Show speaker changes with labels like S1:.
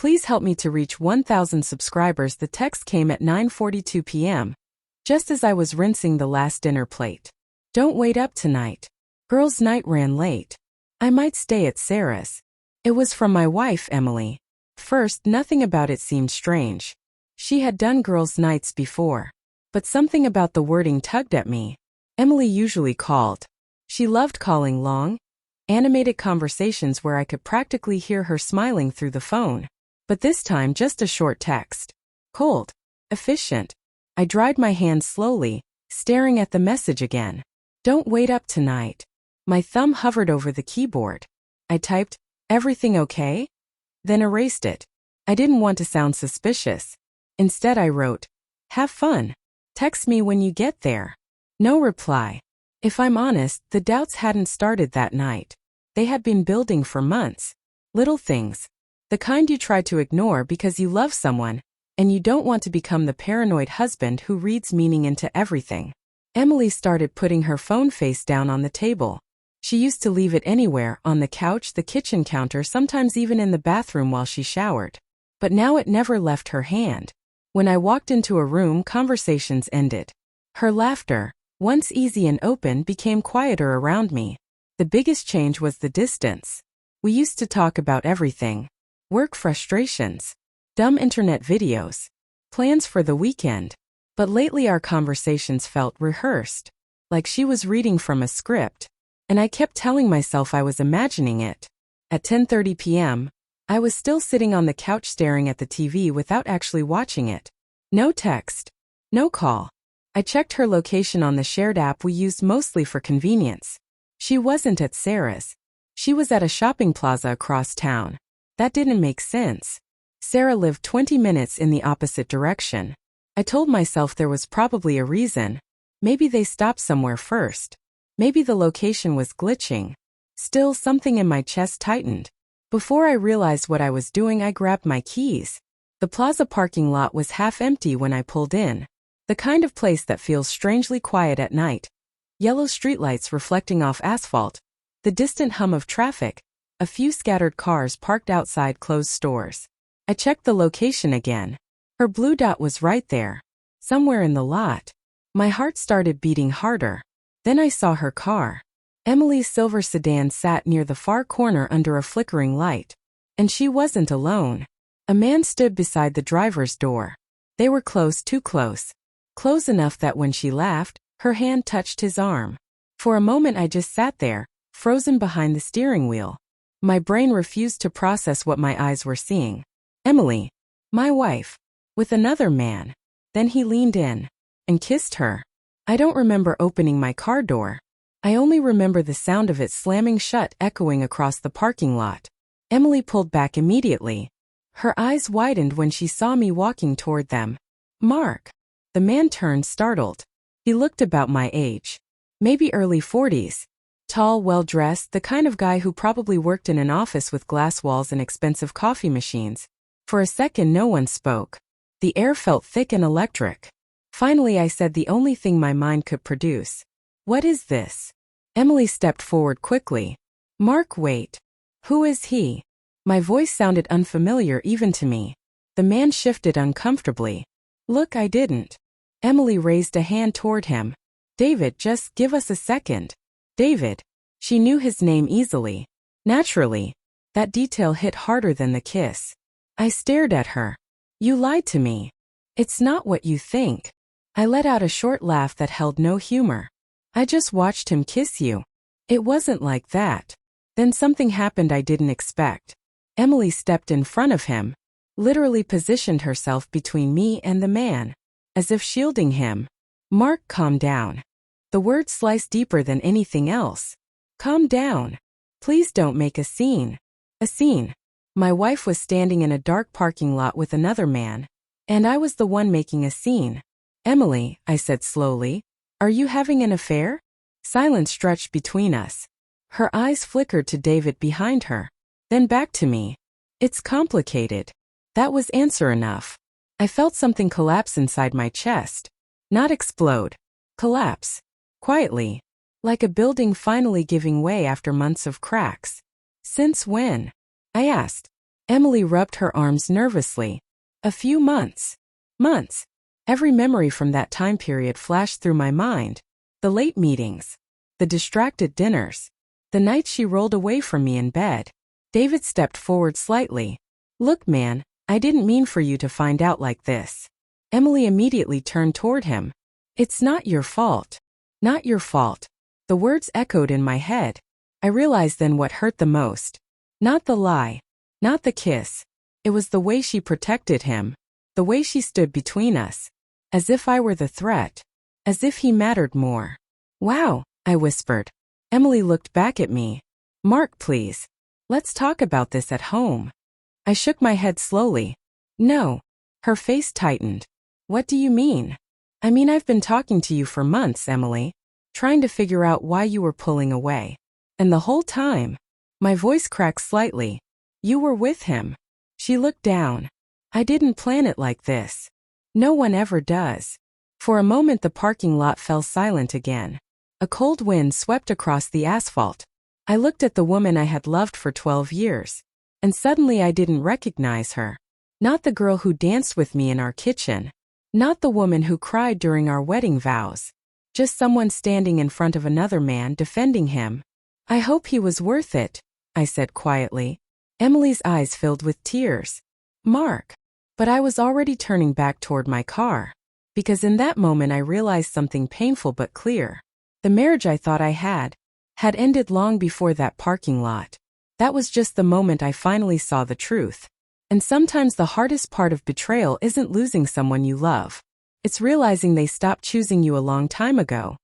S1: Please help me to reach 1,000 subscribers. The text came at 9:42 p.m., just as I was rinsing the last dinner plate. Don't wait up tonight. Girls' night ran late. I might stay at Sarah's. It was from my wife, Emily. First, nothing about it seemed strange. She had done girls' nights before. But something about the wording tugged at me. Emily usually called. She loved calling long, animated conversations where I could practically hear her smiling through the phone. But this time just a short text. Cold. Efficient. I dried my hands slowly, staring at the message again. Don't wait up tonight. My thumb hovered over the keyboard. I typed, everything okay? Then erased it. I didn't want to sound suspicious. Instead I wrote, have fun. Text me when you get there. No reply. If I'm honest, the doubts hadn't started that night. They had been building for months. Little things. The kind you try to ignore because you love someone, and you don't want to become the paranoid husband who reads meaning into everything. Emily started putting her phone face down on the table. She used to leave it anywhere, on the couch, the kitchen counter, sometimes even in the bathroom while she showered. But now it never left her hand. When I walked into a room, conversations ended. Her laughter, once easy and open, became quieter around me. The biggest change was the distance. We used to talk about everything. Work frustrations, dumb internet videos, plans for the weekend. But lately our conversations felt rehearsed, like she was reading from a script. And I kept telling myself I was imagining it. At 10:30 p.m., I was still sitting on the couch staring at the TV without actually watching it. No text. No call. I checked her location on the shared app we used mostly for convenience. She wasn't at Sarah's. She was at a shopping plaza across town. That didn't make sense. Sarah lived 20 minutes in the opposite direction. I told myself there was probably a reason. Maybe they stopped somewhere first. Maybe the location was glitching. Still, something in my chest tightened. Before I realized what I was doing, I grabbed my keys. The plaza parking lot was half empty when I pulled in. The kind of place that feels strangely quiet at night. Yellow streetlights reflecting off asphalt. The distant hum of traffic. A few scattered cars parked outside closed stores. I checked the location again. Her blue dot was right there. Somewhere in the lot. My heart started beating harder. Then I saw her car. Emily's silver sedan sat near the far corner under a flickering light. And she wasn't alone. A man stood beside the driver's door. They were close, too close. Close enough that when she laughed, her hand touched his arm. For a moment I just sat there, frozen behind the steering wheel. My brain refused to process what my eyes were seeing. Emily, my wife, with another man. Then he leaned in and kissed her. I don't remember opening my car door. I only remember the sound of it slamming shut echoing across the parking lot. Emily pulled back immediately. Her eyes widened when she saw me walking toward them. Mark. The man turned, startled. He looked about my age. Maybe early 40s. Tall, well-dressed, the kind of guy who probably worked in an office with glass walls and expensive coffee machines. For a second no one spoke. The air felt thick and electric. Finally I said the only thing my mind could produce. What is this? Emily stepped forward quickly. Mark, wait. Who is he? My voice sounded unfamiliar even to me. The man shifted uncomfortably. Look, I didn't. Emily raised a hand toward him. David, just give us a second. David. She knew his name easily. Naturally. That detail hit harder than the kiss. I stared at her. You lied to me. It's not what you think. I let out a short laugh that held no humor. I just watched him kiss you. It wasn't like that. Then something happened I didn't expect. Emily stepped in front of him, literally positioned herself between me and the man, as if shielding him. Mark, calm down. The words sliced deeper than anything else. Calm down. Please don't make a scene. A scene. My wife was standing in a dark parking lot with another man, and I was the one making a scene. Emily, I said slowly, are you having an affair? Silence stretched between us. Her eyes flickered to David behind her, then back to me. It's complicated. That was answer enough. I felt something collapse inside my chest. Not explode. Collapse. Quietly. Like a building finally giving way after months of cracks. Since when? I asked. Emily rubbed her arms nervously. A few months. Months. Every memory from that time period flashed through my mind. The late meetings. The distracted dinners. The nights she rolled away from me in bed. David stepped forward slightly. Look, man, I didn't mean for you to find out like this. Emily immediately turned toward him. It's not your fault. Not your fault. The words echoed in my head. I realized then what hurt the most. Not the lie. Not the kiss. It was the way she protected him. The way she stood between us. As if I were the threat. As if he mattered more. Wow, I whispered. Emily looked back at me. Mark, please. Let's talk about this at home. I shook my head slowly. No. Her face tightened. What do you mean? I mean, I've been talking to you for months, Emily. Trying to figure out why you were pulling away. And the whole time. My voice cracked slightly. You were with him. She looked down. I didn't plan it like this. No one ever does. For a moment the parking lot fell silent again. A cold wind swept across the asphalt. I looked at the woman I had loved for 12 years. And suddenly I didn't recognize her. Not the girl who danced with me in our kitchen. Not the woman who cried during our wedding vows. Just someone standing in front of another man defending him. I hope he was worth it, I said quietly. Emily's eyes filled with tears. Mark. But I was already turning back toward my car. Because in that moment I realized something painful but clear. The marriage I thought I had ended long before that parking lot. That was just the moment I finally saw the truth. And sometimes the hardest part of betrayal isn't losing someone you love. It's realizing they stopped choosing you a long time ago.